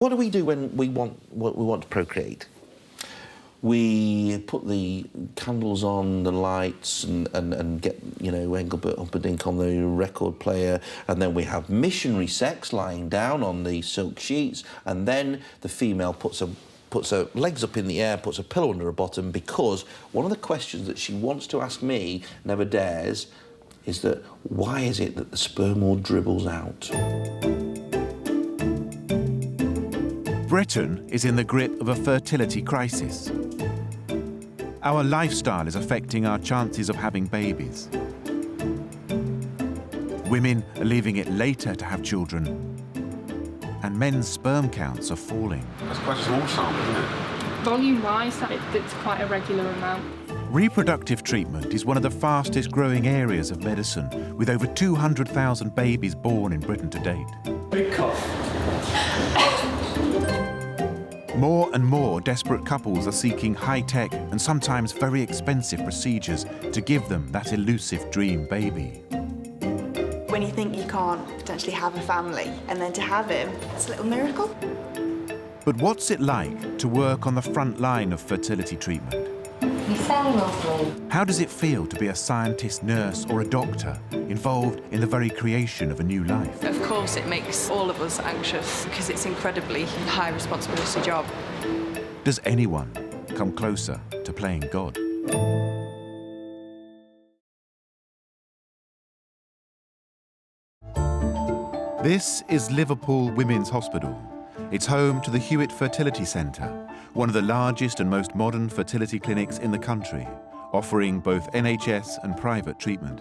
What do we do when we want to procreate? We put the candles on, the lights, and get, you know, Engelbert Humperdinck on the record player, and then we have missionary sex lying down on the silk sheets, and then the female puts her legs up in the air, puts a pillow under her bottom, because one of the questions that she wants to ask me, never dares, is that why is it that the sperm all dribbles out? Britain is in the grip of a fertility crisis. Our lifestyle is affecting our chances of having babies. Women are leaving it later to have children, and men's sperm counts are falling. That's quite a small sample, isn't it? Volume-wise, it's quite a regular amount. Reproductive treatment is one of the fastest growing areas of medicine, with over 200,000 babies born in Britain to date. Big cough. More and more desperate couples are seeking high-tech and sometimes very expensive procedures to give them that elusive dream baby. When you think you can't potentially have a family, and then to have him, it's a little miracle. But what's it like to work on the front line of fertility treatment? You sound lovely. How does it feel to be a scientist, nurse or a doctor involved in the very creation of a new life? Of course it makes all of us anxious because it's incredibly high responsibility job. Does anyone come closer to playing God? This is Liverpool Women's Hospital. It's home to the Hewitt Fertility Centre, one of the largest and most modern fertility clinics in the country, offering both NHS and private treatment.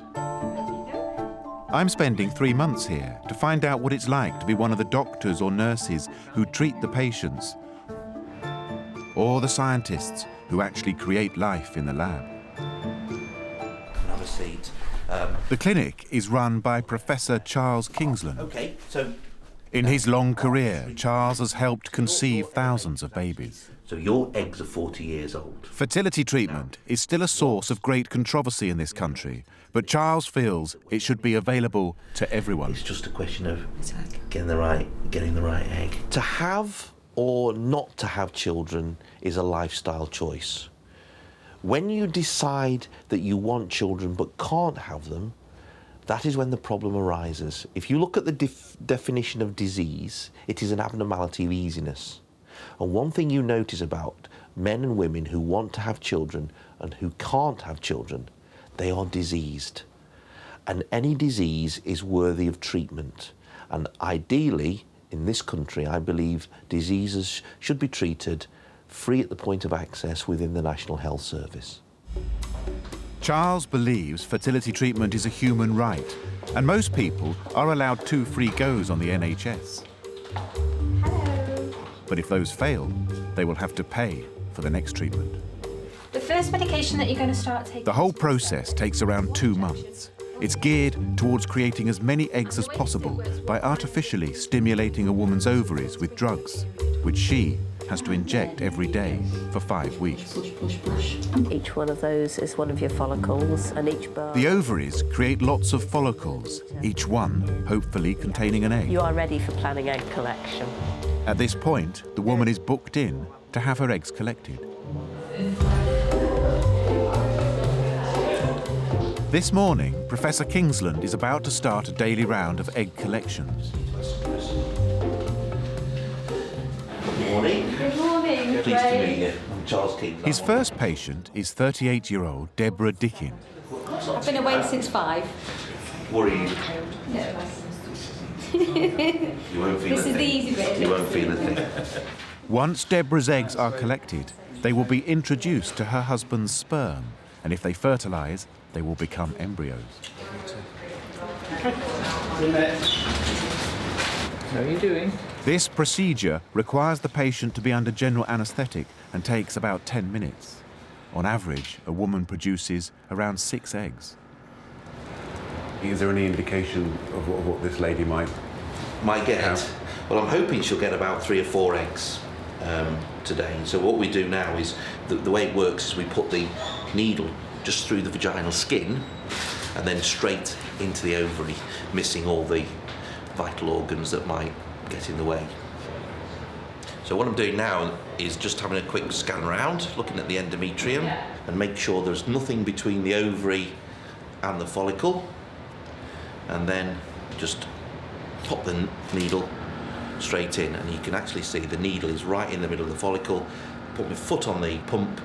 I'm spending 3 months here to find out what it's like to be one of the doctors or nurses who treat the patients, or the scientists who actually create life in the lab. Another seat. The clinic is run by Professor Charles Kingsland. Okay, so In his long career, Charles has helped conceive thousands of babies. So your eggs are 40 years old. Fertility treatment is still a source of great controversy in this country, but Charles feels it should be available to everyone. It's just a question of getting the right egg. To have or not to have children is a lifestyle choice. When you decide that you want children but can't have them, that is when the problem arises. If you look at the definition of disease, it is an abnormality of easiness. And one thing you notice about men and women who want to have children and who can't have children, they are diseased. And any disease is worthy of treatment. And ideally, in this country, I believe diseases should be treated free at the point of access within the National Health Service. Charles believes fertility treatment is a human right, and most people are allowed 2 free goes on the NHS. Hello. But if those fail, they will have to pay for the next treatment. The first medication that you're going to start taking... The whole process takes around 2 months. It's geared towards creating as many eggs as possible by artificially stimulating a woman's ovaries with drugs, which she has to inject every day for 5 weeks. Each one of those is one of your follicles, and each bar... The ovaries create lots of follicles, each one hopefully containing an egg. You are ready for planning egg collection. At this point, the woman is booked in to have her eggs collected. This morning, Professor Kingsland is about to start a daily round of egg collections. Good morning. Good morning. Pleased to meet you. I'm Charles Kingsland. His first patient is 38-year-old Deborah Dickin. I've been awake since 5. Worry you. No. You won't feel This is the easy bit. You won't feel a thing. Once Deborah's eggs are collected, they will be introduced to her husband's sperm, and if they fertilise, they will become embryos. How are you doing? This procedure requires the patient to be under general anaesthetic and takes about 10 minutes. On average, a woman produces around 6 eggs. Is there any indication of what this lady might get? have? Well, I'm hoping she'll get about 3 or 4 eggs today. So what we do now is, the way it works is we put the needle just through the vaginal skin and then straight into the ovary, missing all the vital organs that might get in the way. So what I'm doing now is just having a quick scan around, looking at the endometrium and make sure there's nothing between the ovary and the follicle, and then just pop the needle straight in, and you can actually see the needle is right in the middle of the follicle. Put my foot on the pump,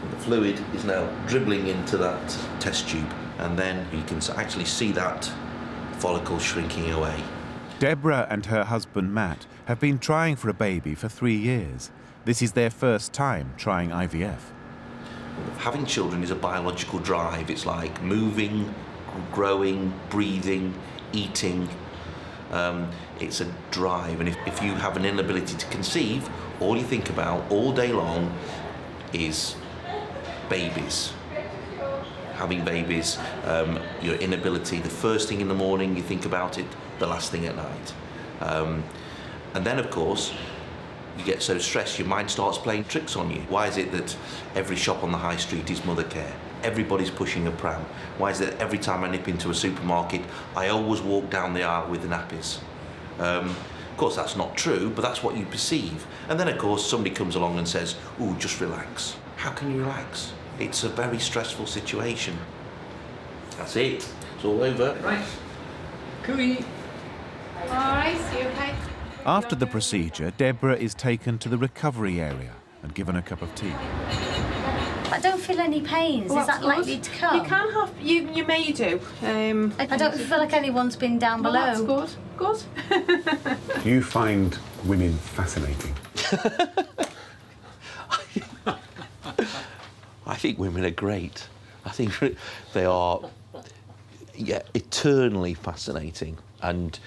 and the fluid is now dribbling into that test tube, and then you can actually see that follicle shrinking away. Deborah and her husband Matt have been trying for a baby for 3 years. This is their first time trying IVF. Having children is a biological drive. It's like moving, growing, breathing, eating. It's a drive, and if you have an inability to conceive, all you think about all day long is babies. Having babies, your inability, the first thing in the morning you think about it, the last thing at night. And then, of course, you get so stressed, your mind starts playing tricks on you. Why is it that every shop on the high street is mother care? Everybody's pushing a pram. Why is it that every time I nip into a supermarket, I always walk down the aisle with the nappies? Of course, that's not true, but that's what you perceive. And then, of course, somebody comes along and says, "Ooh, just relax." How can you relax? It's a very stressful situation. That's it. It's all over. Right. Cooey. All right, you okay? After the procedure, Deborah is taken to the recovery area and given a cup of tea. I don't feel any pains. Is that likely to come? You can have, you may do. I don't feel like anyone's been down below. That's good. Good. Do you find women fascinating? I think women are great. I think they are, eternally fascinating and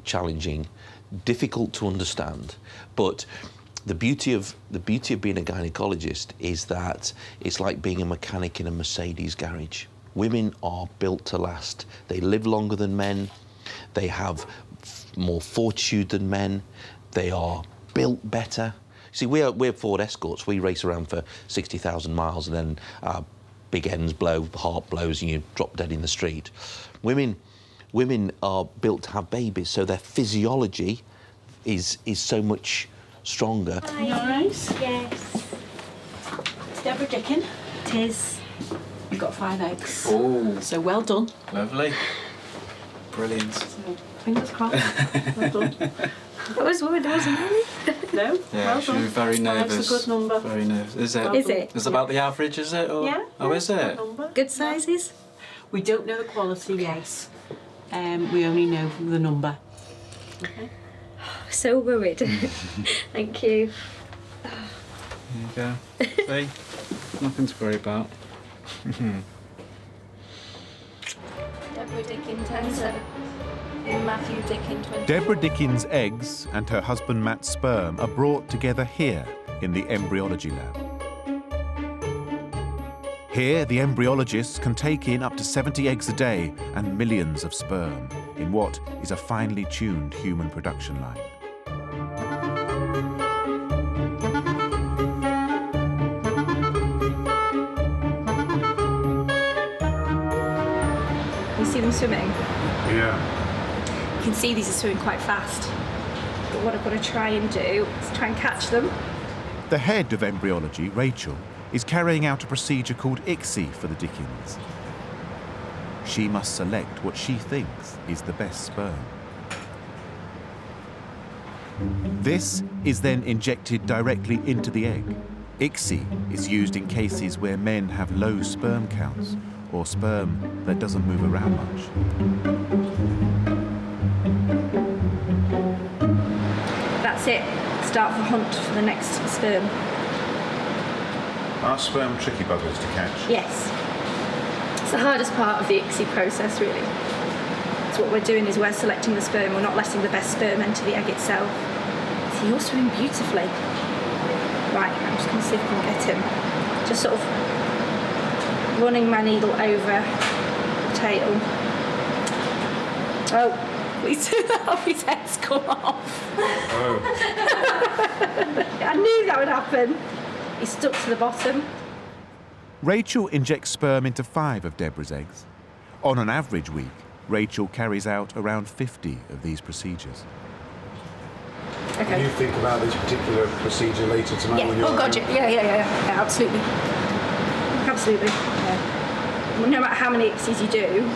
challenging, difficult to understand. But the beauty of being a gynecologist is that it's like being a mechanic in a Mercedes garage. Women are built to last. They live longer than men. They have more fortitude than men. They are built better. See, we're Ford Escorts. We race around for 60,000 miles, and then our big ends blow, heart blows, and you drop dead in the street. Women are built to have babies, so their physiology is so much stronger. Hi. You all right? Yes. It's Deborah Dickin. It is. You've got 5 eggs. Oh, So well done. lovely. Brilliant. So, fingers crossed. Well done. I was worried I wasn't really. No? Yeah, well she done. was very nervous. That's a good number. Very nervous. Is it? Well Is done. it? It's about the average, is it? Or? Yeah. Oh, is it? Good number. Good sizes? We don't know the quality yet. We only know the number. Okay. So worried. Thank you. There you go. See? Nothing to worry about. Deborah Dickin, 10-7. Matthew Dickin, 20. Deborah Dickin's eggs and her husband Matt's sperm are brought together here in the Embryology lab. Here, the embryologists can take in up to 70 eggs a day and millions of sperm in what is a finely tuned human production line. You see them swimming? Yeah. You can see these are swimming quite fast. But what I've got to try and do is try and catch them. The head of embryology, Rachel, is carrying out a procedure called ICSI for the Dickens. She must select what she thinks is the best sperm. This is then injected directly into the egg. ICSI is used in cases where men have low sperm counts or sperm that doesn't move around much. That's it. Start the hunt for the next sperm. Are sperm tricky buggers to catch? Yes. It's the hardest part of the ICSI process, really. So what we're doing is we're selecting the sperm. We're not letting the best sperm enter the egg itself. So you're swimming beautifully. Right, I'm just going to see if I can get him. Just sort of running my needle over the tail. Oh, please do that off, his head's come off. Oh. I knew that would happen. He's stuck to the bottom. Rachel injects sperm into 5 of Deborah's eggs. On an average week, Rachel carries out around 50 of these procedures. Can you think about this particular procedure later tonight Yeah. when you're Oh God, home? yeah, absolutely. Absolutely. Yeah. Well, no matter how many ICSIs you do,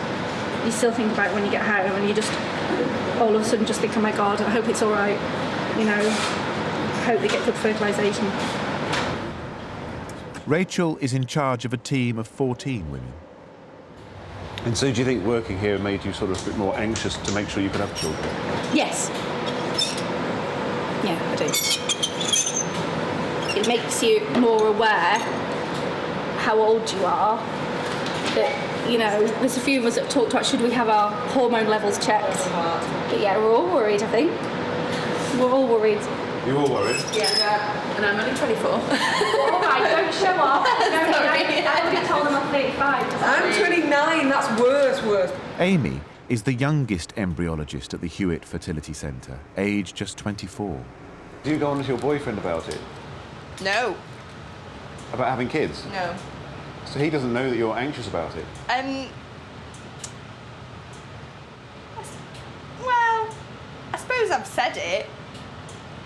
you still think about it when you get home, and you just all of a sudden just think, oh my God, I hope it's all right. You know, I hope they get good fertilisation. Rachel is in charge of a team of 14 women. And so do you think working here made you sort of a bit more anxious to make sure you could have children? Yes. Yeah, I do. It makes you more aware how old you are. That, you know, there's a few of us that talked about should we have our hormone levels checked. But yeah, we're all worried, I think. We're all worried. You're all worried? Yeah. And I'm only 24. All right, don't show off. I would have told them I'm 35. I'm 29, that's worse. Amy is the youngest embryologist at the Hewitt Fertility Centre, aged just 24. Do you go on to your boyfriend about it? No. About having kids? No. So he doesn't know that you're anxious about it? Well, I suppose I've said it,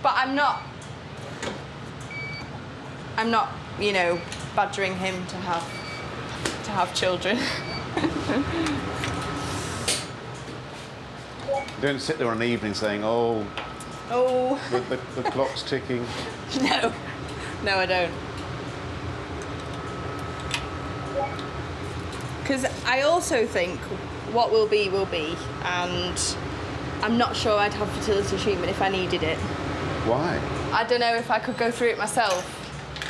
but I'm not, you know, badgering him to have children. You don't sit there on an evening saying, oh, the clock's ticking. No, I don't. Because I also think what will be, and I'm not sure I'd have fertility treatment if I needed it. Why? I don't know if I could go through it myself.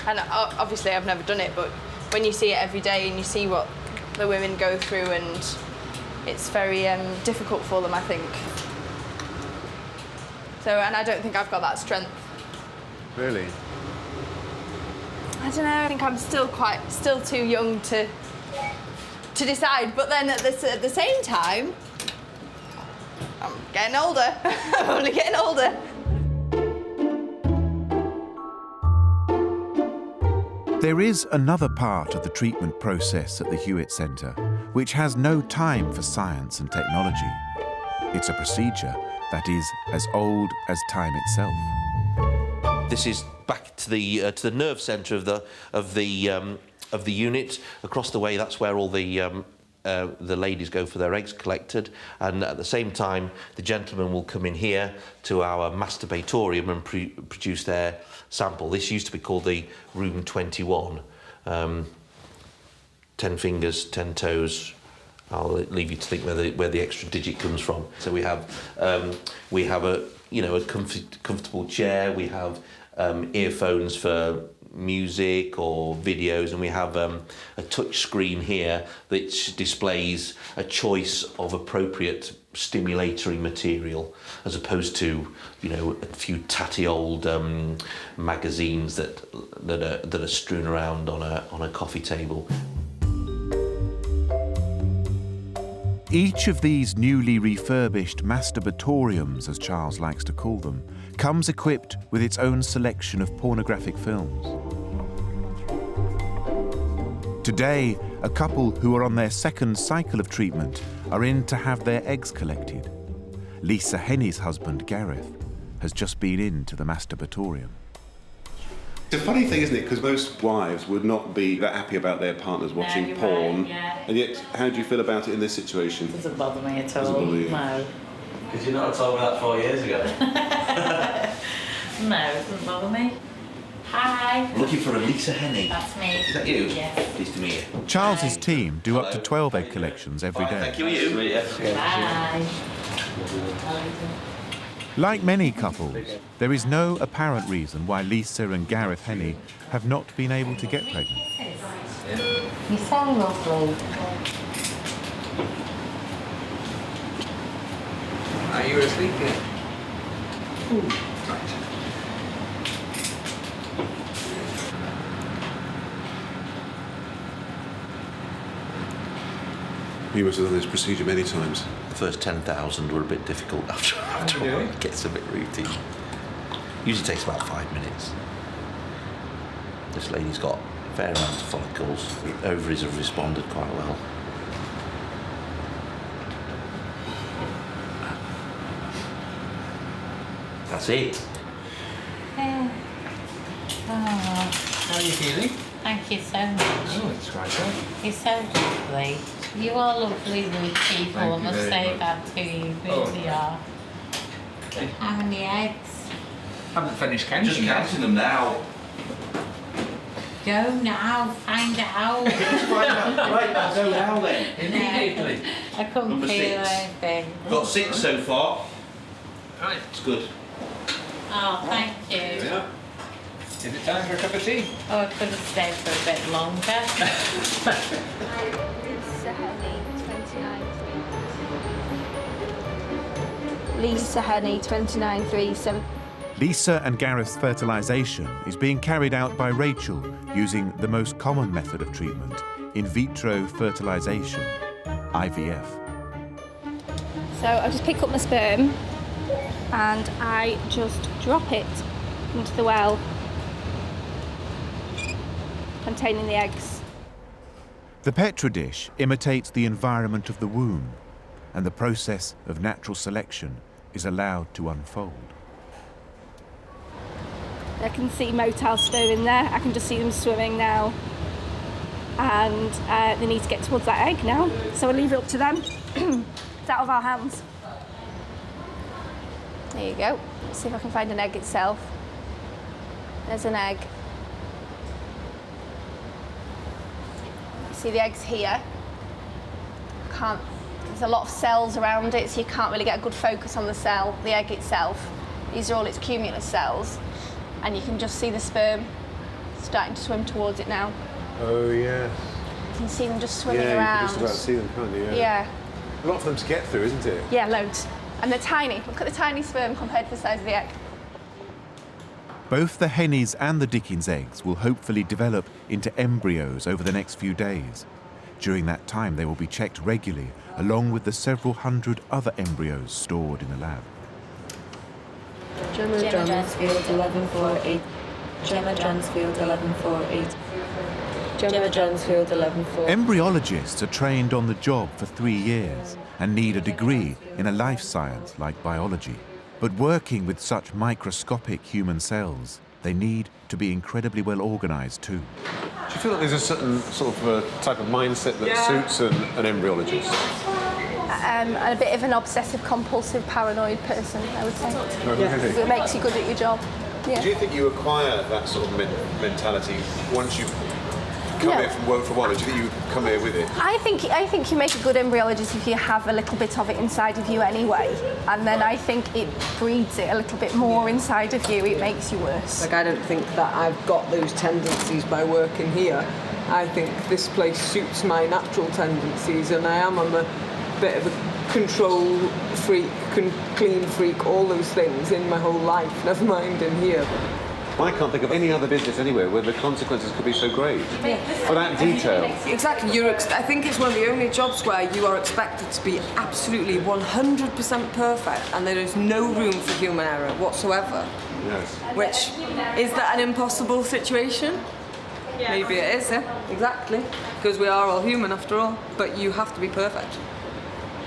And obviously I've never done it, but when you see it every day and you see what the women go through, and it's very difficult for them, I think. So, and I don't think I've got that strength. Really? I don't know, I think I'm still too young to decide, but then at the same time, I'm getting older. I'm only getting older. There is another part of the treatment process at the Hewitt Centre which has no time for science and technology. It's a procedure that is as old as time itself. This is back to the nerve centre of the unit. Across the way, that's where all the ladies go for their eggs collected, and at the same time, the gentlemen will come in here to our masturbatorium and produce their sample. This used to be called the Room 21. 10 fingers, 10 toes. I'll leave you to think where the extra digit comes from. So we have a comfortable chair. We have earphones for music or videos, and we have a touch screen here which displays a choice of appropriate stimulatory material, as opposed to, you know, a few tatty old magazines that are strewn around on a coffee table. Each of these newly refurbished masturbatoriums, as Charles likes to call them, comes equipped with its own selection of pornographic films. Today, a couple who are on their second cycle of treatment are in to have their eggs collected. Lisa Henny's husband, Gareth, has just been into the masturbatorium. It's a funny thing, isn't it? Because most wives would not be that happy about their partners watching porn. Yeah. And yet, how do you feel about it in this situation? It doesn't bother me at all. Doesn't bother you? No. Because you not told me that 4 years ago. No, it doesn't bother me. Hi. I'm looking for a Lisa Henny. That's me. Is that you? Yes. Pleased to meet you. Charles's team do up to 12 egg collections every day. Thank you. You? Bye. Like many couples, there is no apparent reason why Lisa and Gareth Henny have not been able to get pregnant. You're so lovely. Are you asleep yet? Right. You must have done this procedure many times. The first 10,000 were a bit difficult after a while. It gets a bit routine. Usually takes about 5 minutes. This lady's got a fair amount of follicles. The ovaries have responded quite well. That's it. How are you feeling? Thank you so much. Oh, it's right. You're so lovely. You are lovely people, I must say that to you. You really are. How many eggs? Haven't finished counting. Just counting them now. Go now, find out. Find out. Right, I'll go now then. Immediately. I couldn't Number feel 6. anything. Got 6 so far. Right. It's good. Oh, thank Here we you. are. Is it time for a cup of tea? Oh, I could have stayed for a bit longer. Lisa Henny, 2937. Lisa and Gareth's fertilisation is being carried out by Rachel using the most common method of treatment, in vitro fertilisation, IVF. So I just pick up my sperm and I just drop it into the well containing the eggs. The Petri dish imitates the environment of the womb, and the process of natural selection is allowed to unfold. I can see motile sperm in there. I can just see them swimming now. And they need to get towards that egg now. So I leave it up to them. It's out of our hands. There you go. Let's see if I can find an egg itself. There's an egg. You see the eggs here. There's a lot of cells around it, so you can't really get a good focus on the cell, the egg itself. These are all its cumulus cells. And you can just see the sperm starting to swim towards it now. Oh, yeah. You can see them just swimming around. Yeah, you can just about see them, can't you? Yeah. A lot for them to get through, isn't it? Yeah, loads. And they're tiny. Look at the tiny sperm compared to the size of the egg. Both the Hennies and the Dickens eggs will hopefully develop into embryos over the next few days. During that time, they will be checked regularly, along with the several hundred other embryos stored in the lab. Gemma Johnsfield 1148. Gemma Johnsfield 1148. Gemma Johnsfield 1148. Embryologists are trained on the job for 3 years and need a degree in a life science like biology. But working with such microscopic human cells, they need to be incredibly well organised too. Do you feel like there's a certain sort of type of mindset that suits an embryologist? A bit of an obsessive compulsive paranoid person, I would say. Oh, really? It makes you good at your job. Yeah. Do you think you acquire that sort of mentality once you come here from work for a while, or do you think you come here with it? I think you make a good embryologist if you have a little bit of it inside of you anyway, and then I think it breeds it a little bit more inside of you. It makes you worse. Like, I don't think that I've got those tendencies by working here. I think this place suits my natural tendencies, and I'm a bit of a control freak, clean freak, all those things in my whole life, never mind in here. I can't think of any other business anywhere where the consequences could be so great. For that detail. Exactly. I think it's one of the only jobs where you are expected to be absolutely 100% perfect, and there is no room for human error whatsoever. Yes. Which, is that an impossible situation? Maybe it is, yeah. Exactly. Because we are all human after all, but you have to be perfect.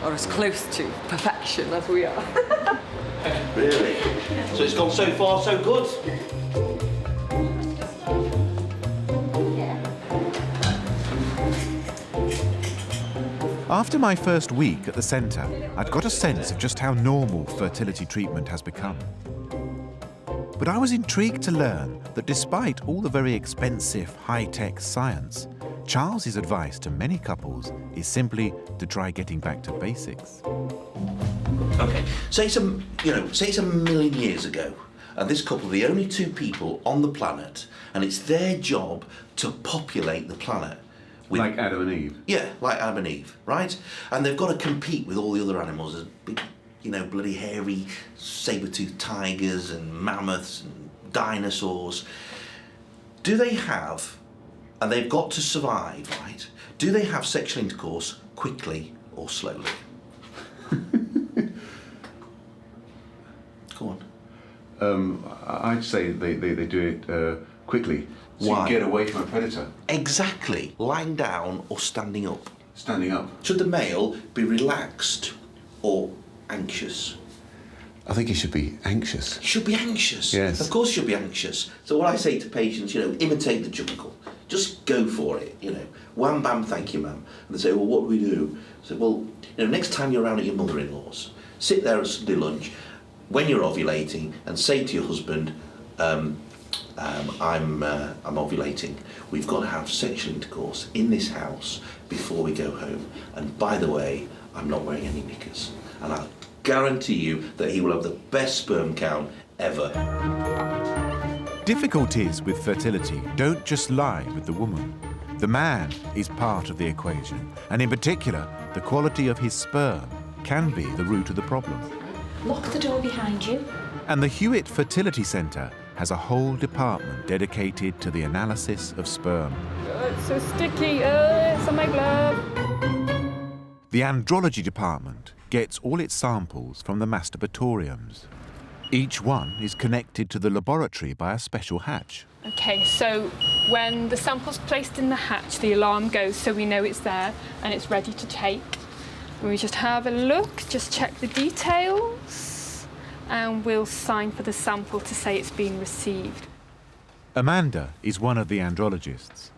Or as close to perfection as we are. Really? So it's gone so far, so good. After my first week at the centre, I'd got a sense of just how normal fertility treatment has become. But I was intrigued to learn that despite all the very expensive, high-tech science, Charles's advice to many couples is simply to try getting back to basics. Okay, say it's a million years ago, and this couple are the only 2 people on the planet, and it's their job to populate the planet. Like Adam and Eve? Yeah, like Adam and Eve, right? And they've got to compete with all the other animals, as big, bloody hairy saber-toothed tigers and mammoths and dinosaurs. Do they have, and they've got to survive, right? Do they have sexual intercourse quickly or slowly? Go on. I'd say they do it quickly. So Why? you get away from a predator. Exactly. Lying down or standing up? Standing up. Should the male be relaxed or anxious? I think he should be anxious. You should be anxious. Yes. Of course you should be anxious. So what I say to patients, imitate the jungle. Just go for it, Wham, bam, thank you, ma'am. And they say, well, what do we do? I say, well, next time you're around at your mother-in-law's, sit there at Sunday lunch when you're ovulating and say to your husband, I'm ovulating. We've got to have sexual intercourse in this house before we go home. And by the way, I'm not wearing any knickers. And I'll guarantee you that he will have the best sperm count ever. Difficulties with fertility don't just lie with the woman. The man is part of the equation, and in particular, the quality of his sperm can be the root of the problem. Lock the door behind you. And the Hewitt Fertility Centre has a whole department dedicated to the analysis of sperm. Oh, it's so sticky. It's on my glove. The Andrology department gets all its samples from the masturbatoriums. Each one is connected to the laboratory by a special hatch. Okay, so when the sample's placed in the hatch, the alarm goes so we know it's there and it's ready to take. We just have a look, just check the details, and we'll sign for the sample to say it's been received. Amanda is one of the andrologists.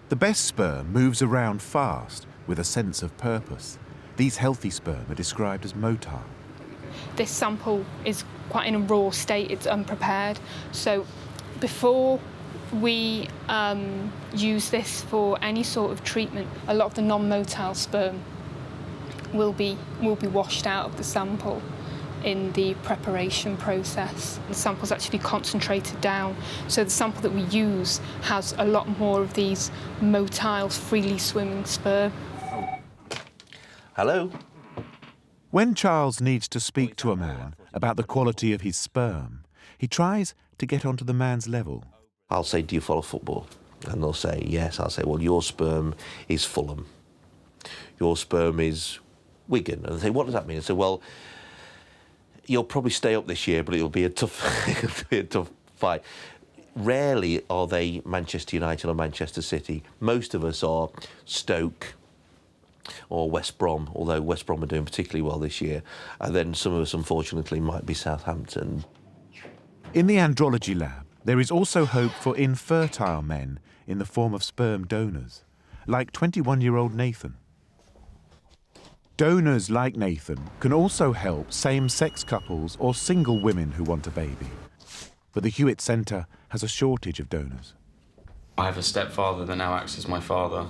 The best sperm moves around fast with a sense of purpose. These healthy sperm are described as motile. This sample is quite in a raw state, it's unprepared. So before we use this for any sort of treatment, a lot of the non-motile sperm will be washed out of the sample in the preparation process. The sample's actually concentrated down, so the sample that we use has a lot more of these motile, freely swimming sperm. Hello? When Charles needs to speak to a man about the quality of his sperm, he tries to get onto the man's level. I'll say, do you follow football? And they'll say, yes. I'll say, well, your sperm is Fulham. Your sperm is Wigan. And they say, what does that mean? I say, well, you'll probably stay up this year, but it'll be a tough fight. Rarely are they Manchester United or Manchester City. Most of us are Stoke or West Brom, although West Brom are doing particularly well this year. And then some of us, unfortunately, might be Southampton. In the andrology lab, there is also hope for infertile men in the form of sperm donors, like 21-year-old Nathan. Donors like Nathan can also help same-sex couples or single women who want a baby. But the Hewitt Centre has a shortage of donors. I have a stepfather that now acts as my father,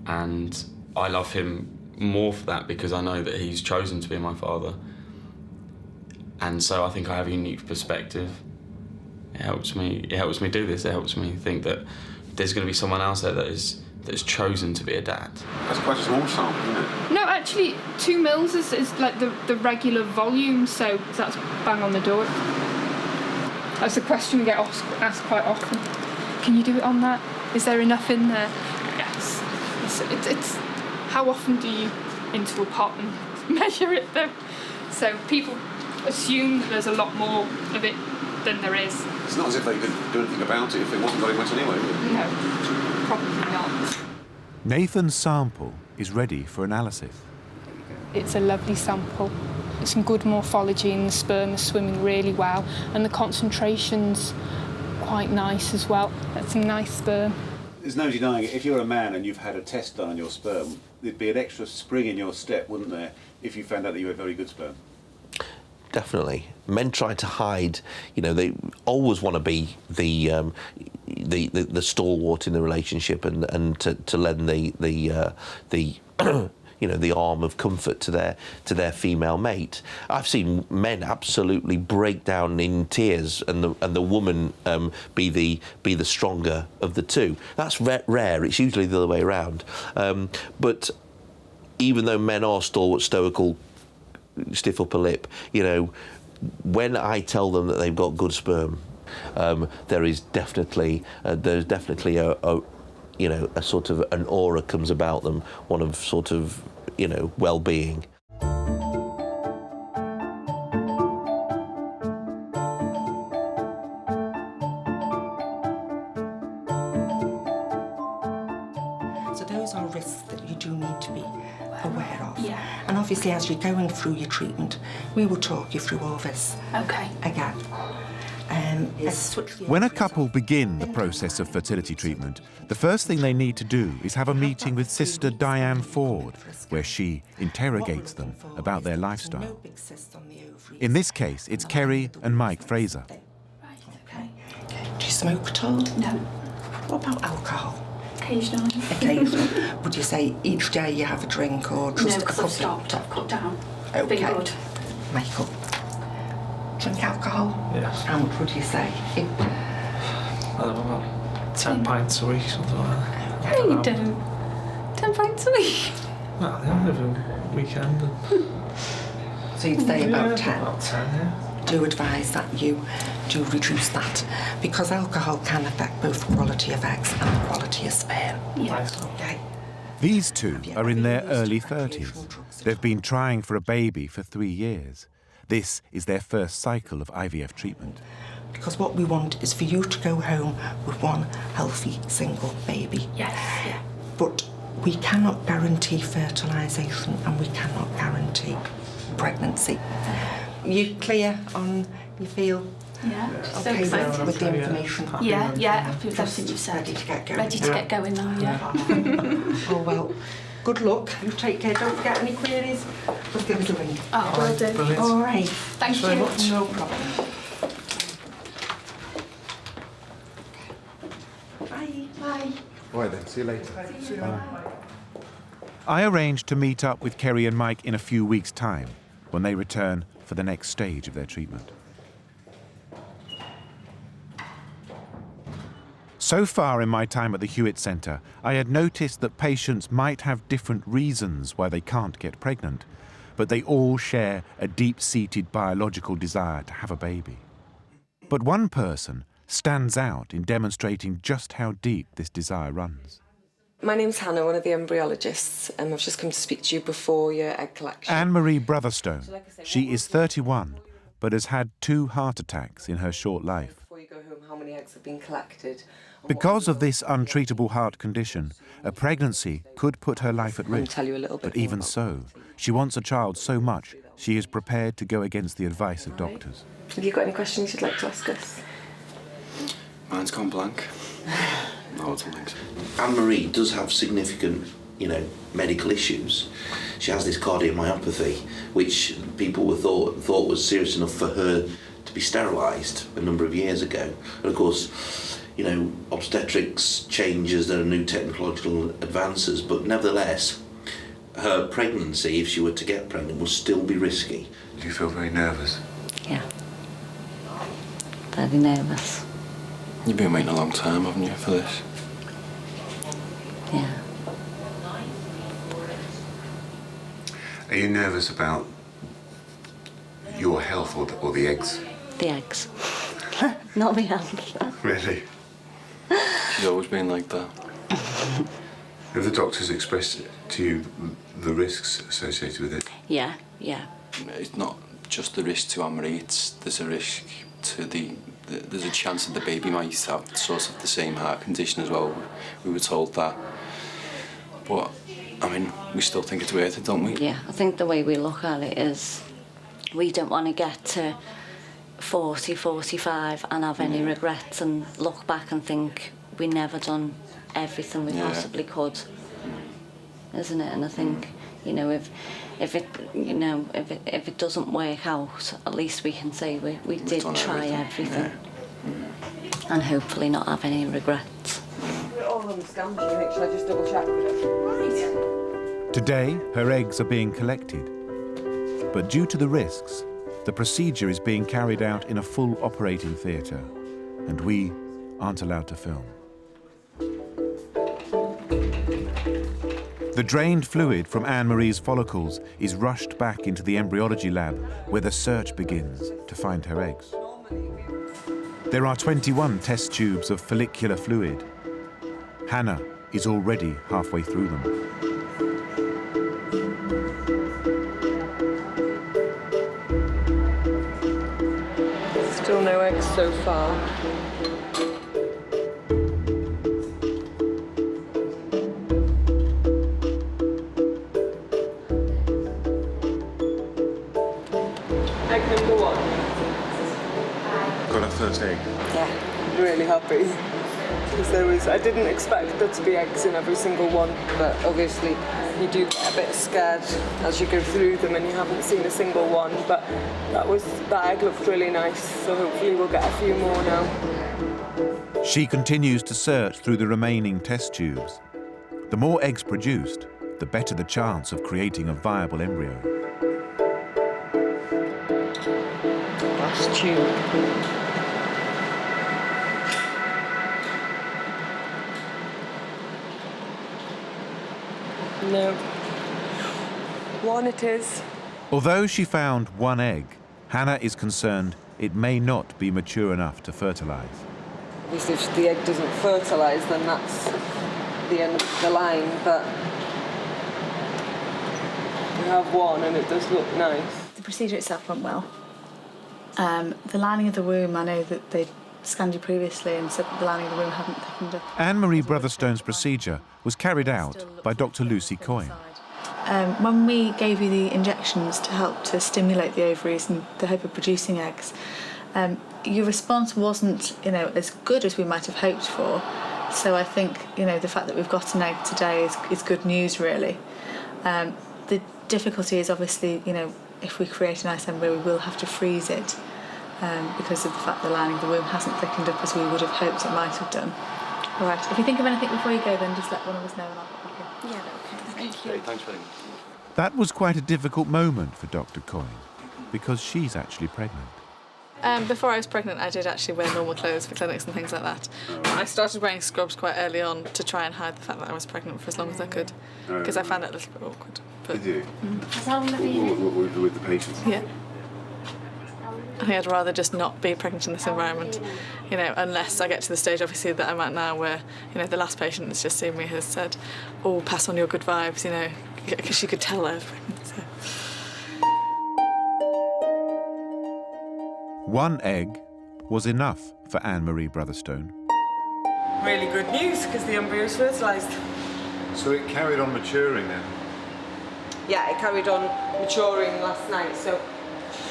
and I love him more for that because I know that he's chosen to be my father. And so I think I have a unique perspective. It helps me do this. It helps me think that there's going to be someone else there that's chosen to be a dad. That's quite a small sample, isn't it? No, actually, 2 mils is like the regular volume, so that's bang on the door. That's a question we get asked quite often. Can you do it on that? Is there enough in there? Yes. It's how often do you into a pot and measure it though? So people assume that there's a lot more of it than there is. It's not as if they could do anything about it if it wasn't very much anyway, would it? No, probably not. Nathan's sample is ready for analysis. It's a lovely sample. It's some good morphology and the sperm is swimming really well and the concentration's quite nice as well. That's some nice sperm. There's no denying it. If you're a man and you've had a test done on your sperm, there'd be an extra spring in your step, wouldn't there, if you found out that you had very good sperm? Definitely. Men try to hide, they always want to be the stalwart in the relationship and to lend the arm of comfort to their female mate. I've seen men absolutely break down in tears and the woman be the stronger of the two. That's rare. It's usually the other way around. But even though men are stalwart, stoical, stiff upper lip, when I tell them that they've got good sperm, there's definitely a sort of an aura comes about them, one of sort of, well-being. So those those are risks that you do need to be aware of. Yeah. And obviously, as you're going through your treatment, we will talk you through all this again. When a couple begin the process of fertility treatment, the first thing they need to do is have a meeting with Sister Diane Ford, where she interrogates them about their lifestyle. In this case, it's Kerry and Mike Fraser. Do you smoke at all? No. What about alcohol? Occasionally. Occasionally. Would you say each day you have a drink or just No, a because couple? I've stopped. I've cut down. Okay. Been good. Michael, drink alcohol? Yes. How much would you say? I don't know, about 10 pints a week, something like that. No, you don't. 10 pints a week. Well, yeah, every weekend. So you'd say about 10? About 10, yeah. Do advise that you do reduce that, because alcohol can affect both the quality of eggs and the quality of sperm. Yes. Okay. These two are in their early 30s. They've been trying for a baby for 3 years. This is their first cycle of IVF treatment. Because what we want is for you to go home with one healthy single baby. Yes. Yeah. But we cannot guarantee fertilisation and we cannot guarantee pregnancy. You clear on, you feel Yeah. So okay excited. with the information? Yeah, happy with everything you've said. Ready to get going? Ready to get going now, yeah. Oh, well, good luck. You take care. Don't forget any queries. Just give us a ring. Oh, will do. Brilliant. All right. Thank you. very much. No problem. Bye. Bye. All right then, see you later. I arranged to meet up with Kerry and Mike in a few weeks' time when they return for the next stage of their treatment. So far in my time at the Hewitt Centre, I had noticed that patients might have different reasons why they can't get pregnant, but they all share a deep-seated biological desire to have a baby. But one person stands out in demonstrating just how deep this desire runs. My name's Hannah, one of the embryologists, and I've just come to speak to you before your egg collection. Anne-Marie Brotherstone. She is 31, but has had 2 heart attacks in her short life. Before you go home, how many eggs have been collected? Because of this untreatable heart condition, a pregnancy could put her life at risk. Tell you a little bit But even so, she wants a child so much, she is prepared to go against the advice of doctors. Have you got any questions you'd like to ask us? Mine's gone blank. No, I don't think so. Anne-Marie does have significant, medical issues. She has this cardiomyopathy, which people thought was serious enough for her to be sterilised a number of years ago. And of course, obstetrics changes, there are new technological advances, but nevertheless, her pregnancy, if she were to get pregnant, would still be risky. Do you feel very nervous? Yeah. Very nervous. You've been waiting a long time, haven't you, for this? Yeah. Are you nervous about your health or the eggs? The eggs. Not the health. Really? She's always been like that. Have the doctors expressed to you the risks associated with it? Yeah. It's not just the risk to Anne-Marie, there's a risk to there's a chance that the baby might have sort of the same heart condition as well. We were told that. But, we still think it's worth it, don't we? Yeah, I think the way we look at it is we don't want to get to 40, 45 and have any regrets and look back and think we never done everything we possibly could, isn't it? And I think, if it doesn't work out, at least we can say we did try everything. And hopefully not have any regrets. We're all on the scan machine. Shall I just double check with it? Right. Today, her eggs are being collected. But due to the risks, the procedure is being carried out in a full operating theatre, and we aren't allowed to film. The drained fluid from Anne-Marie's follicles is rushed back into the embryology lab, where the search begins to find her eggs. There are 21 test tubes of follicular fluid. Hannah is already halfway through them. Still no eggs so far. egg? Yeah. Really happy. Because I didn't expect there to be eggs in every single one, but obviously you do get a bit scared as you go through them and you haven't seen a single one, but that egg looked really nice, so hopefully we'll get a few more now. She continues to search through the remaining test tubes. The more eggs produced, the better the chance of creating a viable embryo. Last tube. No. One it is. Although she found one egg, Hannah is concerned it may not be mature enough to fertilise. Obviously, if the egg doesn't fertilise, then that's the end of the line, but we have one and it does look nice. The procedure itself went well. The lining of the womb, I know that they'd scanned you previously and said that the lining of the womb hadn't thickened up. Anne-Marie Brotherstone's procedure was carried out by Dr. Lucy Coyne. When we gave you the injections to help to stimulate the ovaries in the hope of producing eggs, your response wasn't, as good as we might have hoped for. So I think, the fact that we've got an egg today is good news, really. The difficulty is obviously, if we create a nice embryo, we will have to freeze it because of the fact the lining of the womb hasn't thickened up as we would have hoped it might have done. All right, if you think of anything before you go, then just let one of us know and I'll pop back in. Yeah, okay. Thank you. Okay, thanks very much. That was quite a difficult moment for Dr. Coyne, because she's actually pregnant. Before I was pregnant, I did actually wear normal clothes for clinics and things like that. I started wearing scrubs quite early on to try and hide the fact that I was pregnant for as long as I could, because I found it a little bit awkward. Did you? How long have you been? With the patients? Yeah. I think I'd rather just not be pregnant in this environment, unless I get to the stage, obviously, that I'm at now where, the last patient that's just seen me has said, oh, pass on your good vibes, because she could tell I was pregnant, so. One egg was enough for Anne-Marie Brotherstone. Really good news, because the embryo's fertilised. So it carried on maturing then? Yeah, it carried on maturing last night, so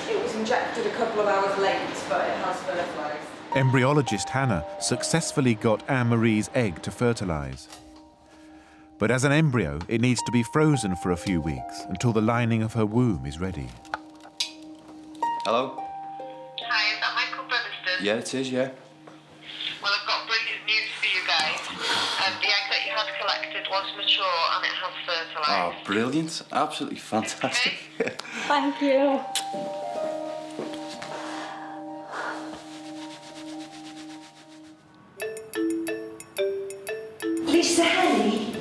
it was injected a couple of hours late, but it has fertilised. Embryologist Hannah successfully got Anne-Marie's egg to fertilise. But as an embryo, it needs to be frozen for a few weeks until the lining of her womb is ready. Hello? Hi, is that Michael Brotherstone? Yeah, it is, yeah. Well, I've got brilliant news for you guys. The egg that you had collected was mature and it has fertilised. Oh, brilliant. Absolutely fantastic. Okay. Thank you. Lisa Henny.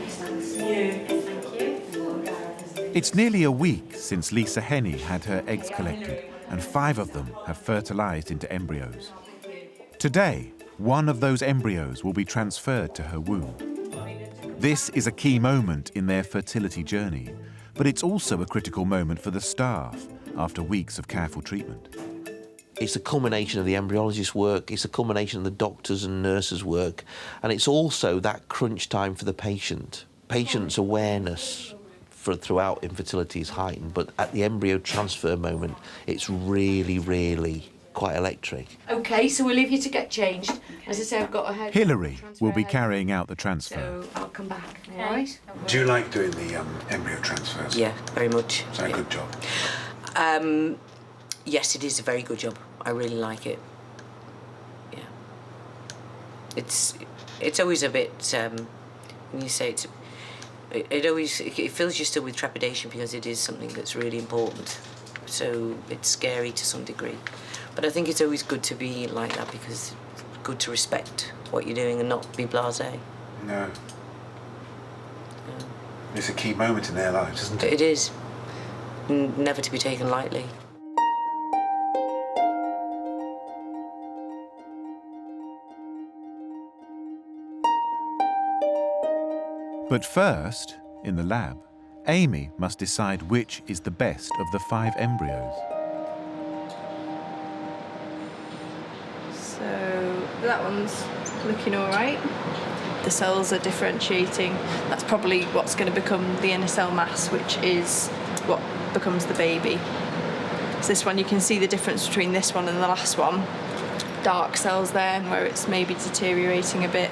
It's nearly a week since Lisa Henny had her eggs collected, and 5 of them have fertilised into embryos. Today, one of those embryos will be transferred to her womb. This is a key moment in their fertility journey, but it's also a critical moment for the staff after weeks of careful treatment. It's a culmination of the embryologist's work, it's a culmination of the doctors' and nurses' work, and it's also that crunch time for the patient. Patient's awareness throughout infertility is heightened, but at the embryo transfer moment, it's really, really quite electric. Okay, so we'll leave you to get changed. As I say, I've got a head. Hillary will be carrying out the transfer. So I'll come back, all right? Do you like doing the embryo transfers? Yeah, very much. Is that a good job? Yes, it is a very good job. I really like it. Yeah. It's always a bit, when you say it fills you still with trepidation because it is something that's really important. So it's scary to some degree. But I think it's always good to be like that because it's good to respect what you're doing and not be blasé. No. It's a key moment in their lives, isn't it? It is. Never to be taken lightly. But first, in the lab, Amy must decide which is the best of the 5 embryos. So that one's looking all right. The cells are differentiating. That's probably what's going to become the inner cell mass, which is what becomes the baby. So this one, you can see the difference between this one and the last one. dark cells there and where it's maybe deteriorating a bit.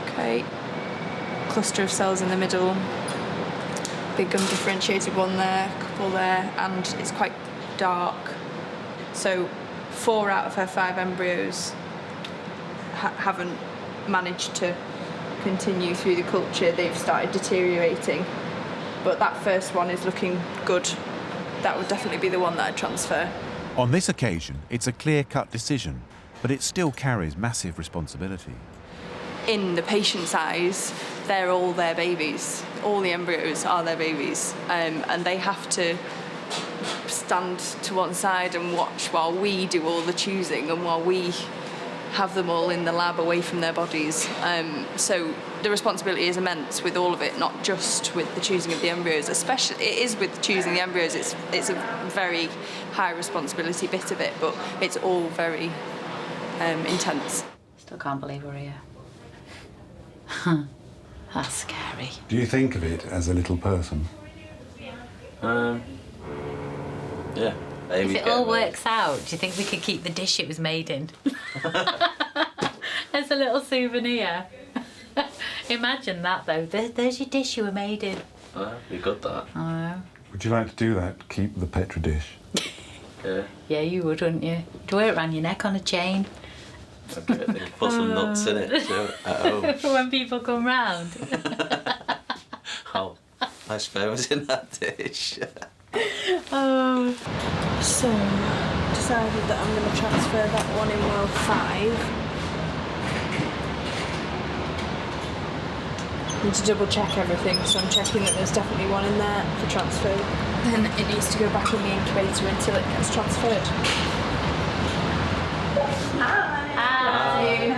Okay, cluster of cells in the middle, big undifferentiated one there, couple there, and it's quite dark. So 4 out of her 5 embryos haven't managed to continue through the culture. They've started deteriorating, but that first one is looking good. That would definitely be the one that I'd transfer. On this occasion, it's a clear-cut decision, but it still carries massive responsibility. In the patient's eyes, they're all their babies. All the embryos are their babies, and they have to stand to one side and watch while we do all the choosing and while we have them all in the lab away from their bodies. So the responsibility is immense with all of it, not just with the choosing of the embryos. Especially, it is with choosing the embryos. It's a very high responsibility bit of it, but it's all very intense. Still can't believe we're here. That's scary. Do you think of it as a little person? If Yeah. Maybe it all works out, do you think we could keep the dish it was made in? As a little souvenir. Imagine that though. There's your dish you were made in. Be good, that. Would you like to do that? Keep the Petri dish? Yeah. Yeah, you would, wouldn't you? Do wear it around your neck on a chain? Okay, I think put some nuts in it so, at home. For when people come round. Oh, my sperm was in that dish. So, decided that I'm going to transfer that one in well 5. Need to double check everything, so I'm checking that there's definitely one in there for transfer. Then it needs to go back in the incubator until it gets transferred.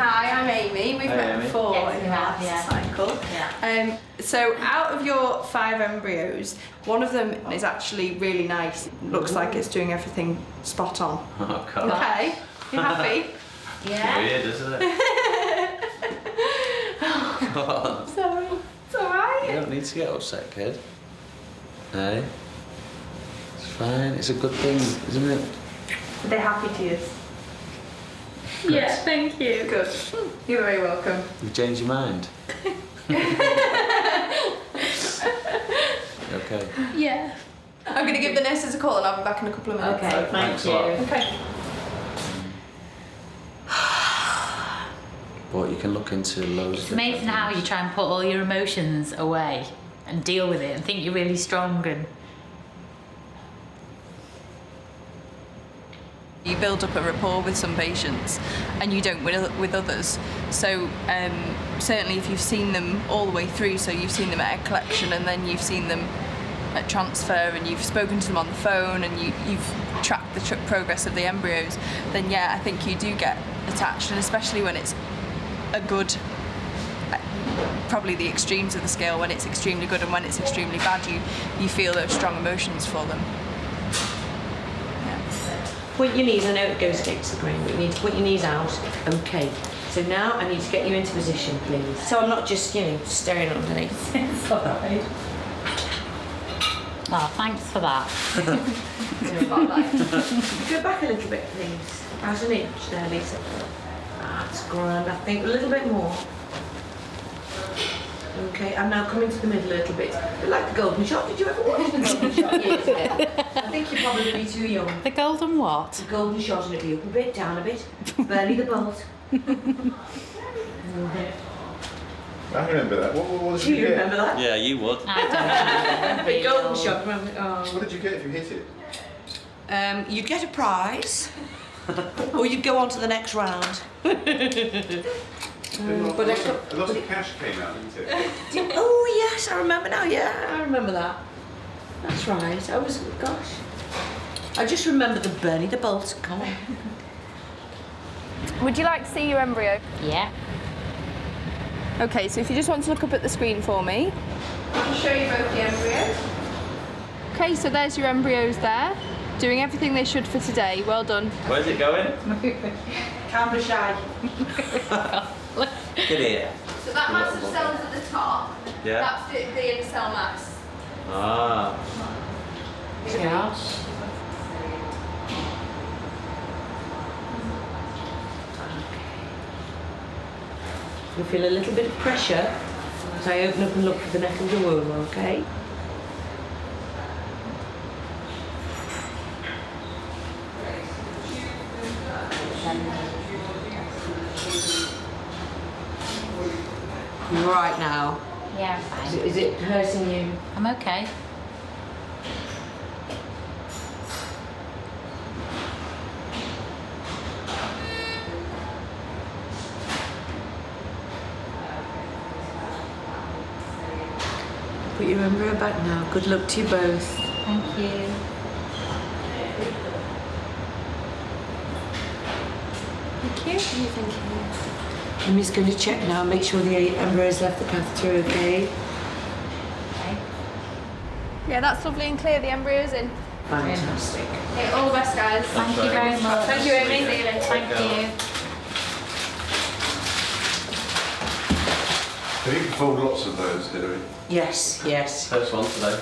Hi, I'm Amy. We've met before in the last cycle. Yeah. So out of your 5 embryos, one of them is actually really nice. It looks like it's doing everything spot on. Oh, God. Okay, you happy? Yeah. Weird, isn't it? God. Sorry, it's alright. You don't need to get upset, kid. Hey? It's fine, it's a good thing, isn't it? Are they happy tears? Good. Yeah, thank you. Good. You're very welcome. You changed your mind? Okay. Yeah. I'm going to give the nurses a call and I'll be back in a couple of minutes. Okay, thank you. Okay. But you can look into loads It's of amazing how you try and put all your emotions away and deal with it and think you're really strong and... You build up a rapport with some patients and you don't with others. So certainly if you've seen them all the way through, so you've seen them at egg collection and then you've seen them at transfer and you've spoken to them on the phone and you've tracked the progress of the embryos, then yeah, I think you do get attached, and especially when it's a good, probably the extremes of the scale, when it's extremely good and when it's extremely bad, you feel those strong emotions for them. Point your knees, I know it goes against the grain, but you need to put your knees out. Okay. So now I need to get you into position, please. So I'm not just, staring underneath. It's alright. Oh, thanks for that. Go back a little bit, please. How's an inch there, Lisa? That's grand, I think. A little bit more. Okay, I'm now coming to the middle a little bit. But like the Golden Shot, did you ever watch the Golden Shot years ago? I think you're probably too young. The Golden what? The Golden Shot, and it'll be up a bit, down a bit. Burnie the bolt. I remember that. What did Do you remember that? Yeah, you would. I don't know. The Golden Shot. What did you get if you hit it? You'd get a prize, or you'd go on to the next round. A lot of cash came out, didn't it? Oh yes, I remember now. Yeah, I remember that. That's right. I just remember the Burnie the bolt. Come on. Would you like to see your embryo? Yeah. Okay, so if you just want to look up at the screen for me. I'll show you both the embryos. Okay, so there's your embryos there, doing everything they should for today. Well done. Where's it going? Camera shy. Look at here. So that mass of cells at the top, Yeah. that's the inner cell mass. Ah. Yeah. You'll feel a little bit of pressure as I open up and look for the neck of the womb, okay? You're all right now? Yeah, I'm fine. Is it hurting you? I'm okay. Put your embryo back now. Good luck to you both. Thank you. Thank you. Thank you. I'm just going to check now, make sure the embryo's left the catheter okay. Yeah, that's lovely and clear. The embryo's in. Fantastic. Okay, all the best, guys. Thank you very much. Thank you, Amy. See you later. Thank you. Have you performed lots of those, Hilary? Yes, yes. First one today.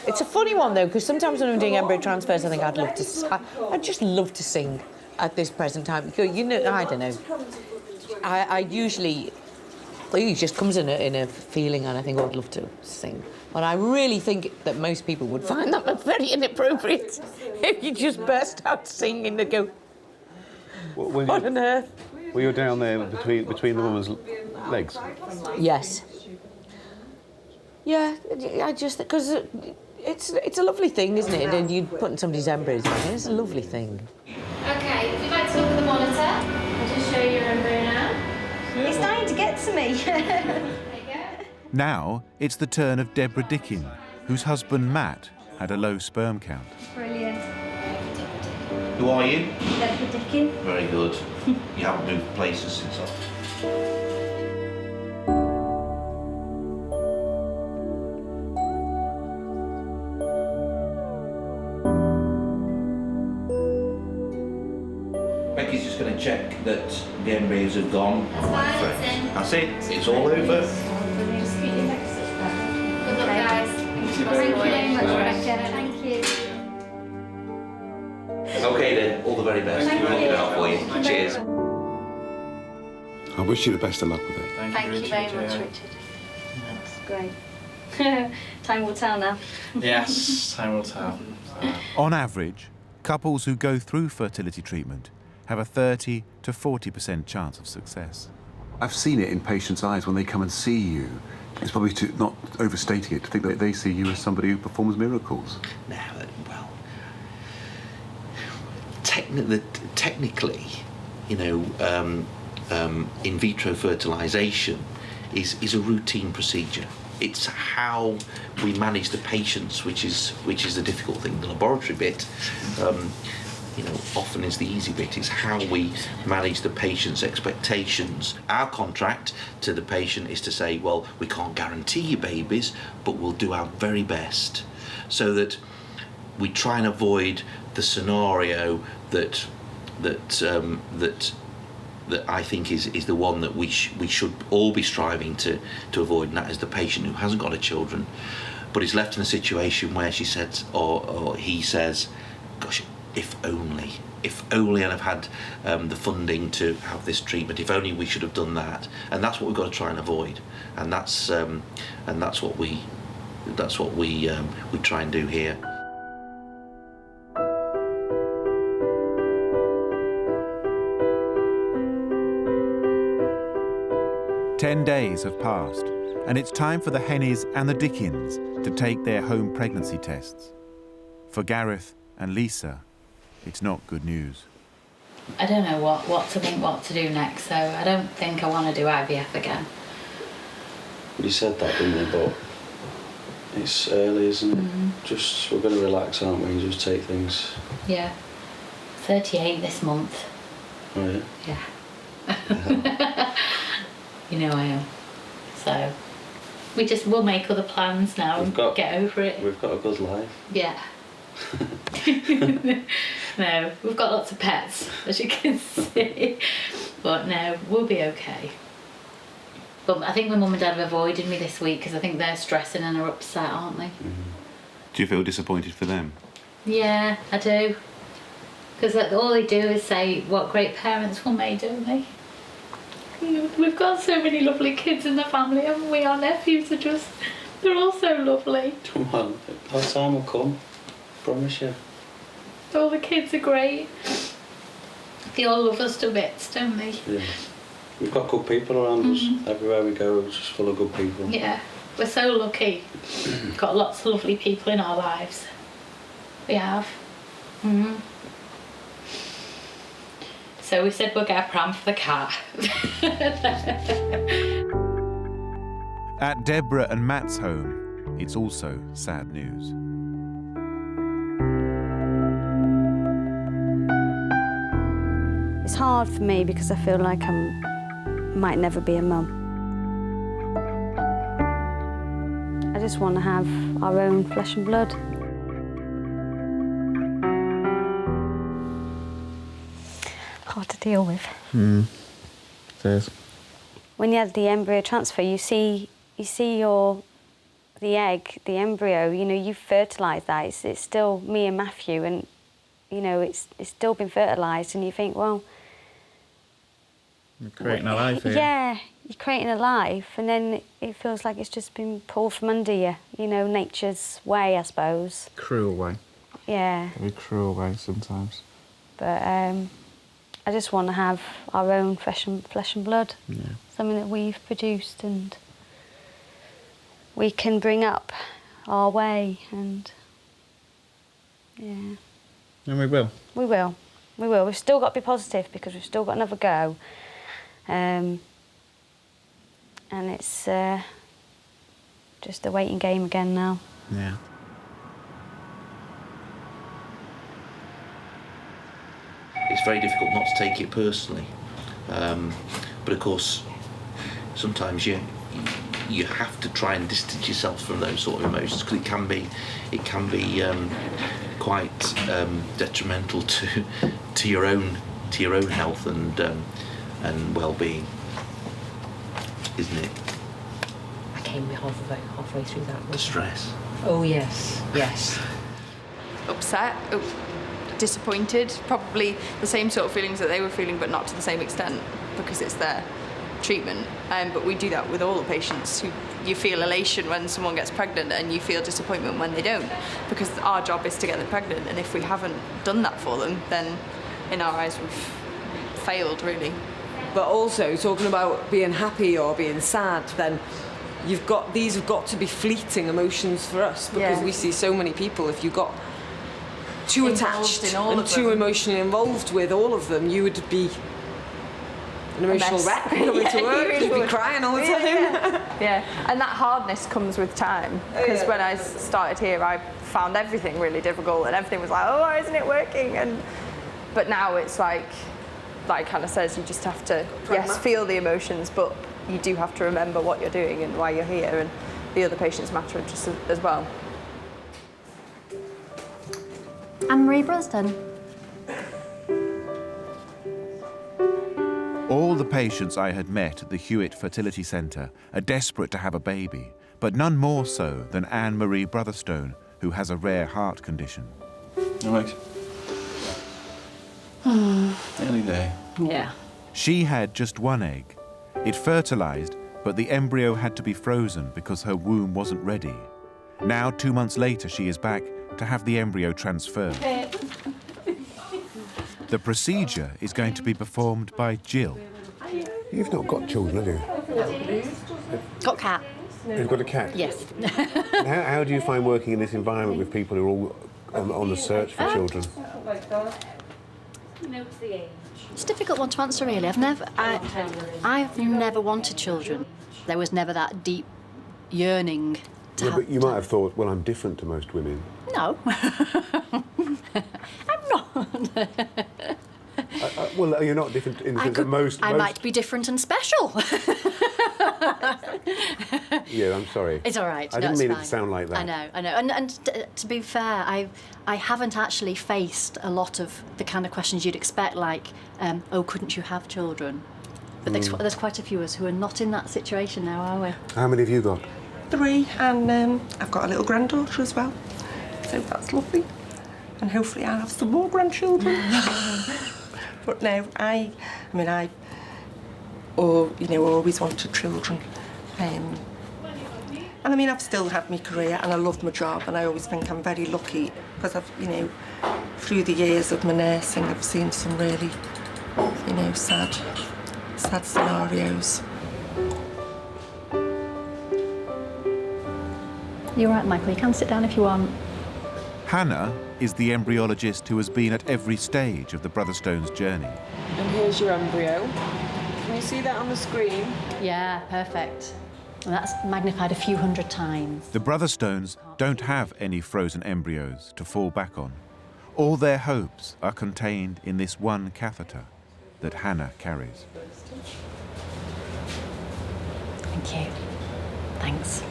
It's a funny one though, because sometimes when I'm doing embryo transfers, I think I'd just love to sing at this present time. Because, you know, I don't know. I usually, it just comes in a feeling, and I think, oh, I'd love to sing. But I really think that most people would find that very inappropriate if you just burst out singing and go, what on earth? Well, you're down there between the woman's legs. Yes. Yeah, I just because it's a lovely thing, isn't it? And you putting somebody's embryos in, it's a lovely thing. Okay, if you'd like to look at the monitor, I'll just show you your embryo now. It's starting to get to me. There you go. Now it's the turn of Deborah Dickin, whose husband Matt had a low sperm count. Brilliant. Who are you? Deborah Dickin. Very good. You haven't moved places since I... Becky's just going to check that the embryos have gone. That's fine, it's in. That's it. It's all over. Just keep your legs up there. Good luck, guys. Thank you very much, Rebecca. Thank you. Okay then, all the very best. We'll look it out for you. Cheers. I wish you the best of luck with it. Thank you very much, Richard. That's great. Time will tell now. Yes, time will tell. On average, couples who go through fertility treatment have a 30 to 40% chance of success. I've seen it in patients' eyes when they come and see you. It's probably not overstating it to think that they see you as somebody who performs miracles. No, well, technically, you know, in vitro fertilisation is a routine procedure. It's how we manage the patients, which is the difficult thing. The laboratory bit, you know, often is the easy bit. It's how we manage the patient's expectations. Our contract to the patient is to say, well, we can't guarantee you babies, but we'll do our very best, so that we try and avoid the scenario that I think is the one that we should all be striving to avoid, and that is the patient who hasn't got a children, but is left in a situation where she says, or he says, gosh, if only I'd have had the funding to have this treatment, if only we should have done that. And that's what we've got to try and avoid, and that's what we try and do here. Ten days have passed, and it's time for the Hennies and the Dickens to take their home pregnancy tests. For Gareth and Lisa, it's not good news. I don't know what to think, what to do next, so I don't think I want to do IVF again. You said that, didn't you? But it's early, isn't it? Just, we're going to relax, aren't we, and just take things. Yeah. 38 this month. Oh, yeah? Yeah. You know I am. So we'll make other plans now and get over it. We've got a good life. Yeah. No, we've got lots of pets, as you can see. But no, we'll be okay. But I think my mum and dad have avoided me this week because I think they're stressing and are upset, aren't they? Do you feel disappointed for them? Yeah, I do. Because all they do is say what great parents were made, don't they? We've got so many lovely kids in the family, haven't we? Our nephews are just, they're all so lovely. Come on, our time will come. Promise you. All the kids are great. They all love us to bits, don't they? Yeah. We've got good people around us. Everywhere we go, it's just full of good people. Yeah, we're so lucky. We've got lots of lovely people in our lives. We have. So we said we'll get a pram for the car. At Deborah and Matt's home, it's also sad news. It's hard for me because I feel like I might never be a mum. I just want to have our own flesh and blood. Hard to deal with. It is. When you have the embryo transfer, you see the egg, the embryo. You know, you've fertilised that. It's still me and Matthew, and you know it's still been fertilised. And you think, well, you're creating a life here. Yeah, you're creating a life, and then it feels like it's just been pulled from under you. You know, nature's way, I suppose. Cruel way. Yeah. Very cruel way sometimes. But I just want to have our own flesh and blood. Yeah. Something that we've produced and we can bring up our way, and yeah. And we will. We will. We will. We've still got to be positive because we've still got another go. And it's just a waiting game again now. Yeah. It's very difficult not to take it personally, but of course sometimes you have to try and distance yourself from those sort of emotions because it can be quite detrimental to your own health and well-being, isn't it? I came halfway through that. The stress. Oh yes, yes. Upset, disappointed, probably the same sort of feelings that they were feeling, but not to the same extent because it's their treatment. But we do that with all the patients. You feel elation when someone gets pregnant and you feel disappointment when they don't, because our job is to get them pregnant, and if we haven't done that for them, then in our eyes we've failed, really. But also, talking about being happy or being sad, then these have got to be fleeting emotions for us, because we see so many people, if you got too attached and too emotionally involved with all of them, you would be an emotional wreck coming to work. You'd be crying all the time. Yeah, and that hardness comes with time, because when I started here I found everything really difficult and everything was like, oh, why isn't it working? But now it's like Hannah says, you just have to, yes, feel the emotions, but you do have to remember what you're doing and why you're here, and the other patients matter just as well. I'm Marie Brosden. All the patients I had met at the Hewitt Fertility Centre are desperate to have a baby, but none more so than Anne-Marie Brotherstone, who has a rare heart condition. Alex? Any day. Yeah. She had just one egg. It fertilised, but the embryo had to be frozen because her womb wasn't ready. Now, 2 months later, she is back to have the embryo transferred. The procedure is going to be performed by Jill. You've not got children, have you? Got cat. You've got a cat? Yes. And how do you find working in this environment with people who are all on the search for children? It's a difficult one to answer, really. I've never wanted children. There was never that deep yearning to have. But you might have thought, well, I'm different to most women. No. I'm not. Well, you're not different in the sense that most... I might be different and special. Yeah, I'm sorry. It's all right. I didn't mean it to sound like that. I know. And to be fair, I haven't actually faced a lot of the kind of questions you'd expect, like, oh, couldn't you have children? But there's quite a few of us who are not in that situation now, are we? How many have you got? 3, and I've got a little granddaughter as well, so that's lovely. And hopefully I'll have some more grandchildren. But no, I or, you know, always wanted children. And I mean, I've still had my career and I love my job, and I always think I'm very lucky because I've, you know, through the years of my nursing, I've seen some really, you know, sad scenarios. You're right, Michael, you can sit down if you want. Hannah is the embryologist who has been at every stage of the Brotherstones' journey. And here's your embryo. Can you see that on the screen? Yeah, perfect. And that's magnified a few hundred times. The Brotherstones don't have any frozen embryos to fall back on. All their hopes are contained in this one catheter that Hannah carries. Thank you. Thanks.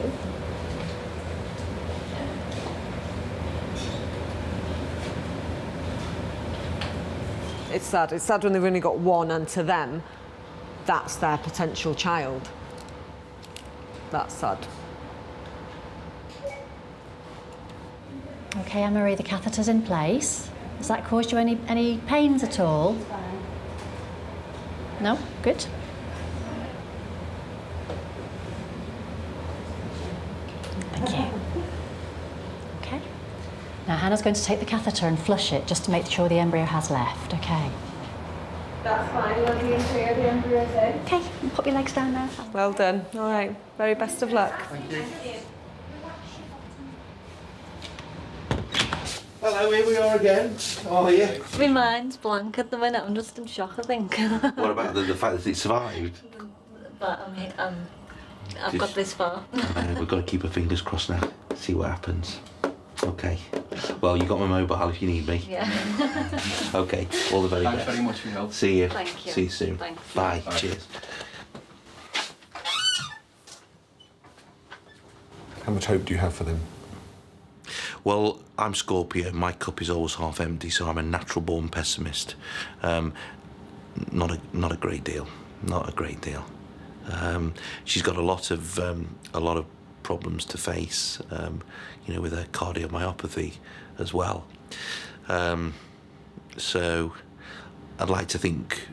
It's sad. It's sad when they've only got one, and to them, that's their potential child. That's sad. OK, Anne-Marie, the catheter's in place. Has that caused you any pains at all? No? Good. Thank you. OK. Now, Hannah's going to take the catheter and flush it just to make sure the embryo has left, OK? That's fine, love you until the embryo's in. OK, put your legs down now. Well done. All right. Very best of luck. Thank you. Hello, here we are again. How are you? My mind's blank at the minute. I'm just in shock, I think. What about the fact that it survived? But I've got this far. We've got to keep our fingers crossed now. See what happens. Okay. Well, you got my mobile if you need me. Yeah. Okay. All the very best. Thanks very much for your help. See you. Thank you. See you soon. Thanks. Bye. Bye. Cheers. How much hope do you have for them? Well, I'm Scorpio. My cup is always half empty, so I'm a natural-born pessimist. Not a great deal. Not a great deal. She's got a lot of problems to face. You know, with her cardiomyopathy as well. So I'd like to think,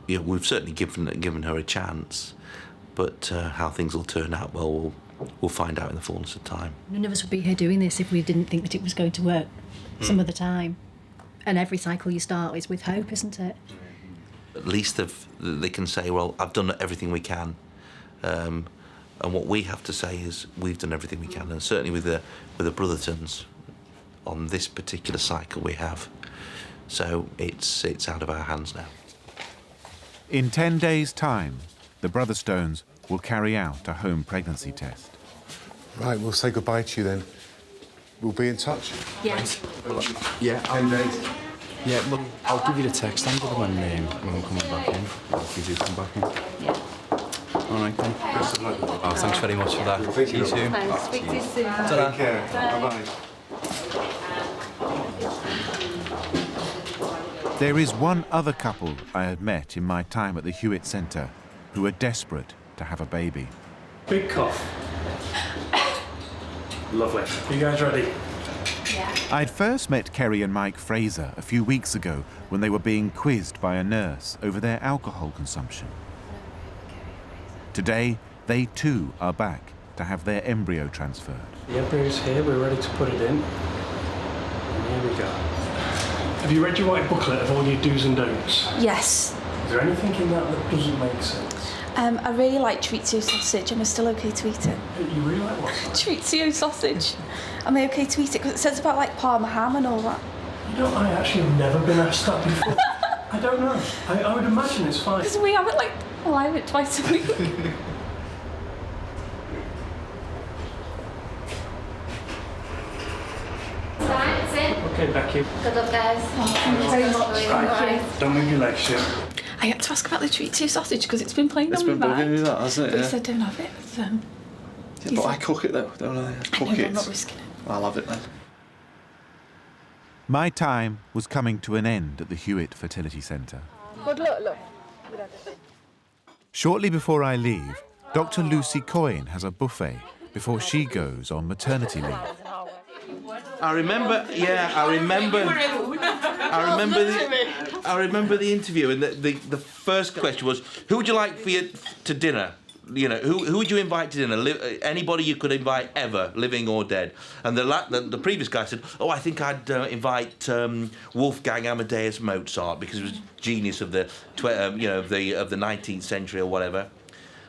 you know, we've certainly given her a chance, but how things will turn out, well, we'll find out in the fullness of time. None of us would be here doing this if we didn't think that it was going to work some of the time. And every cycle you start is with hope, isn't it? At least they can say, well, I've done everything we can. And what we have to say is we've done everything we can. And certainly with the Brothertons, on this particular cycle we have. So it's out of our hands now. In 10 days' time, the Brotherstones will carry out a home pregnancy test. Right, we'll say goodbye to you then. We'll be in touch. Yes. Yeah, yeah, well, I'll give you the text number when we're coming back in. If you do come back in. Yeah. All right, then. Oh, thanks very much for that. Thank See you soon. Thanks. Speak to you soon. Ta-ra. Take care. Bye-bye. There is one other couple I had met in my time at the Hewitt Centre who are desperate to have a baby. Big cough. Lovely. You guys ready? Yeah. I'd first met Kerry and Mike Fraser a few weeks ago when they were being quizzed by a nurse over their alcohol consumption. Today, they too are back to have their embryo transferred. The embryo's here, we're ready to put it in. And here we go. Have you read your white booklet of all your do's and don'ts? Yes. Is there anything in that doesn't make sense? I really like chorizo sausage. Am I still okay to eat it? You really like what? Chorizo sausage. Am I okay to eat it? Because it says about like Parma ham and all that. You know, I actually have never been asked that before. I don't know. I would imagine it's fine. Because we have it like, well, I have it twice a week. That's it. Okay, Becky. Good luck, guys. Thank you very much. Right. Don't move your legs, Ship. I had to ask about the chorizo sausage because it's been playing It's on been my mind. bugging you, that, hasn't it? But he Yeah. said don't have it. Yeah, but I cook it though, don't I? Cook it. I'm not risking it. I'll have it then. My time was coming to an end at the Hewitt Fertility Centre. But look. Shortly before I leave, Dr. Lucy Coyne has a buffet before she goes on maternity leave. I remember I remember the interview, and the first question was, who would you like to dinner? You know, who would you invite to dinner? Anybody you could invite ever, living or dead. And the previous guy said, oh, I think I'd invite Wolfgang Amadeus Mozart because he was genius of the of the 19th century or whatever.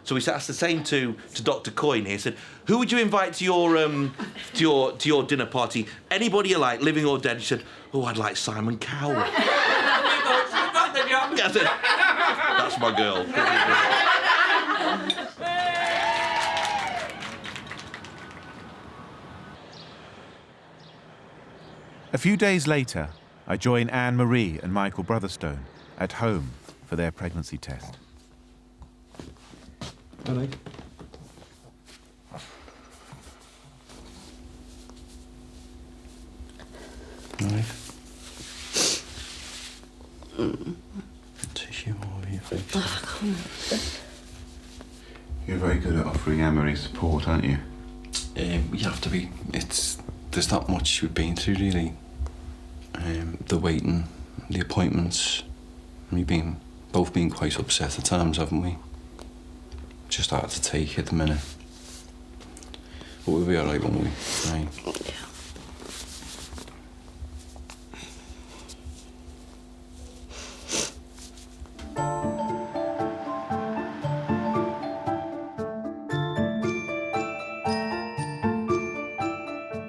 So we asked the same to Dr. Coyne here. Said, who would you invite to your dinner party? Anybody you like, living or dead. He said, oh, I'd like Simon Cowell. I said, that's my girl. A few days later, I join Anne-Marie and Michael Brotherstone at home for their pregnancy test. Hello. Right. Tissue all over your face. You're very good at offering Anne-Marie support, aren't you? You have to be. There's not much we've been through, really. The waiting, the appointments, both being quite upset at times, haven't we? Just hard to take at the minute. But we'll be all right, won't we? Right. Yeah.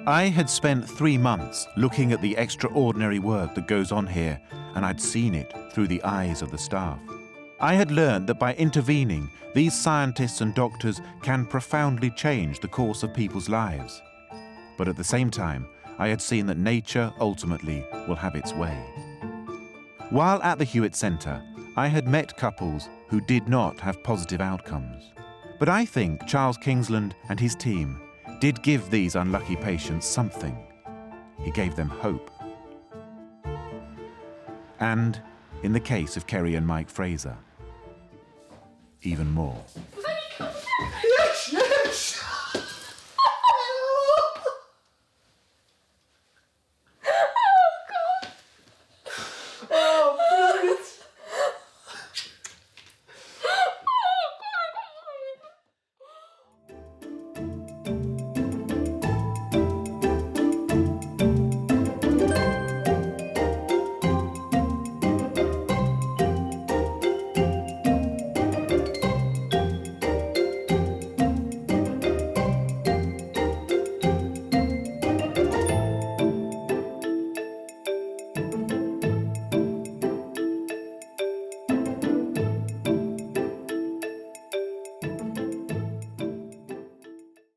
I had spent 3 months looking at the extraordinary work that goes on here, and I'd seen it through the eyes of the staff. I had learned that by intervening, these scientists and doctors can profoundly change the course of people's lives. But at the same time, I had seen that nature ultimately will have its way. While at the Hewitt Centre, I had met couples who did not have positive outcomes. But I think Charles Kingsland and his team did give these unlucky patients something. He gave them hope. And, in the case of Kerry and Mike Fraser, even more.